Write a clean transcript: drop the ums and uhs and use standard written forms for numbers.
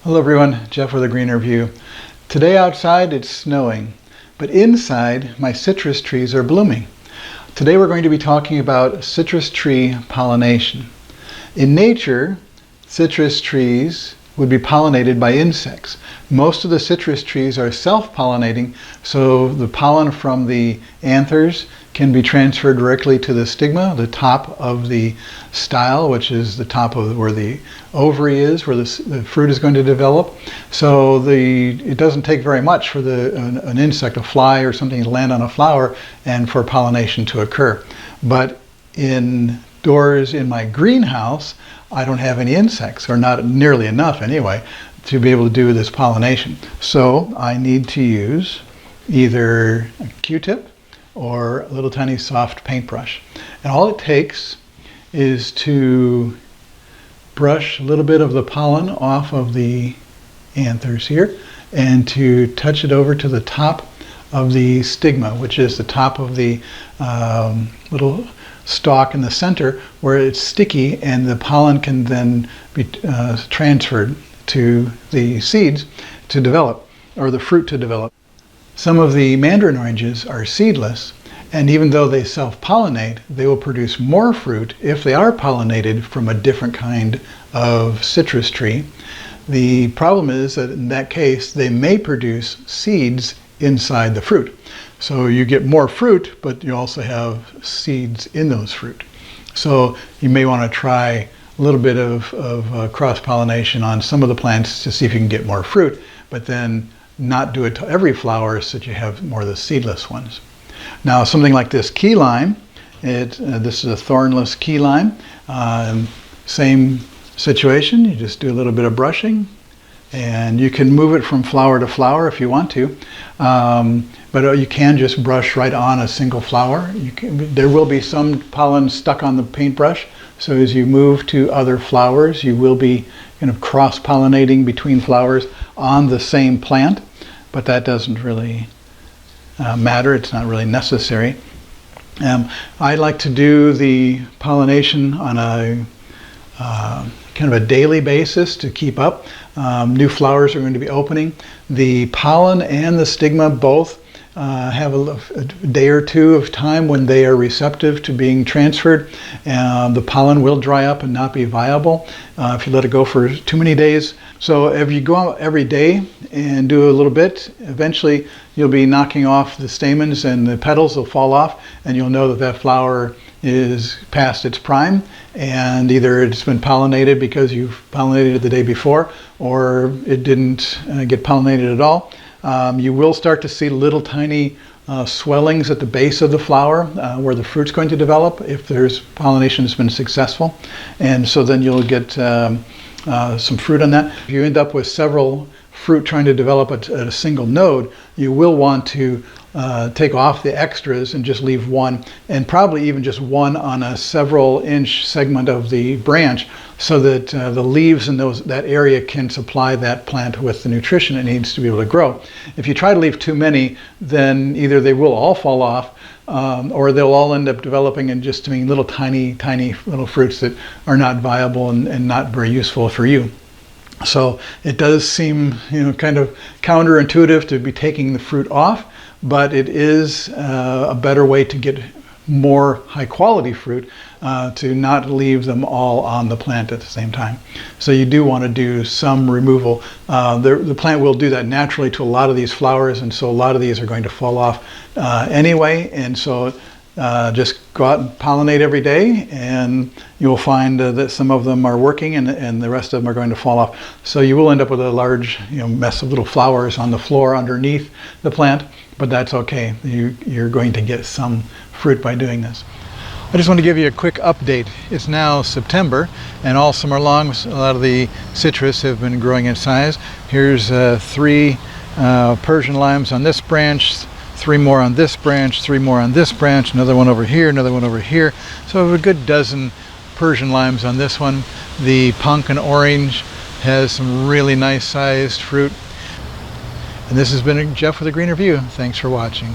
Hello everyone, Jeff with a Greener View. Today outside it's snowing, but inside my citrus trees are blooming. Today we're going to be talking about citrus tree pollination. In nature, citrus trees would be pollinated by insects. Most of the citrus trees are self-pollinating, so the pollen from the anthers can be transferred directly to the stigma, the top of the style, which is the top of where the ovary is, where the fruit is going to develop. So it doesn't take very much for an insect, a fly or something, to land on a flower and for pollination to occur. But indoors in my greenhouse, I don't have any insects, or not nearly enough anyway, to be able to do this pollination. So I need to use either a Q-tip or a little tiny soft paintbrush. And all it takes is to brush a little bit of the pollen off of the anthers here and to touch it over to the top of the stigma, which is the top of the little stalk in the center where it's sticky, and the pollen can then be transferred to the seeds to develop, or the fruit to develop. Some of the mandarin oranges are seedless, and even though they self-pollinate, they will produce more fruit if they are pollinated from a different kind of citrus tree. The problem is that in that case, they may produce seeds inside the fruit. So you get more fruit, but you also have seeds in those fruit. So you may want to try a little bit of cross-pollination on some of the plants to see if you can get more fruit, but then not do it to every flower so that you have more of the seedless ones. Now something like this key lime, this is a thornless key lime. Same situation, you just do a little bit of brushing, and you can move it from flower to flower if you want to, but you can just brush right on a single flower. There will be some pollen stuck on the paintbrush, so as you move to other flowers, you will be kind of cross-pollinating between flowers on the same plant, but that doesn't really matter. It's not really necessary. I like to do the pollination on a kind of a daily basis to keep up. New flowers are going to be opening. The pollen and the stigma both have a day or two of time when they are receptive to being transferred. The pollen will dry up and not be viable if you let it go for too many days. So if you go out every day and do a little bit, eventually you'll be knocking off the stamens and the petals will fall off, and you'll know that that flower is past its prime, and either it's been pollinated because you've pollinated it the day before, or it didn't get pollinated at all. You will start to see little tiny swellings at the base of the flower where the fruit's going to develop if there's pollination has been successful, and so then you'll get some fruit on that. If you end up with several fruit trying to develop at a single node, you will want to take off the extras and just leave one, and probably even just one on a several inch segment of the branch, so that the leaves in that area can supply that plant with the nutrition it needs to be able to grow. If you try to leave too many, then either they will all fall off, or they'll all end up developing and just being little tiny little fruits that are not viable and not very useful for you. So it does seem, kind of counterintuitive to be taking the fruit off, but it is a better way to get more high quality fruit, to not leave them all on the plant at the same time. So you do want to do some removal. The plant will do that naturally to a lot of these flowers, and so a lot of these are going to fall off anyway, and so just go out and pollinate every day, and you'll find that some of them are working and the rest of them are going to fall off. So you will end up with a large mess of little flowers on the floor underneath the plant, but that's okay. You're going to get some fruit by doing this. I just want to give you a quick update. It's now September, and all summer long a lot of the citrus have been growing in size. Here's 3 Persian limes on this branch, 3 more on this branch, 3 more on this branch, another one over here, another one over here. So I have a good dozen Persian limes on this one. The pumpkin orange has some really nice sized fruit. And this has been Jeff with a Greener View. Thanks for watching.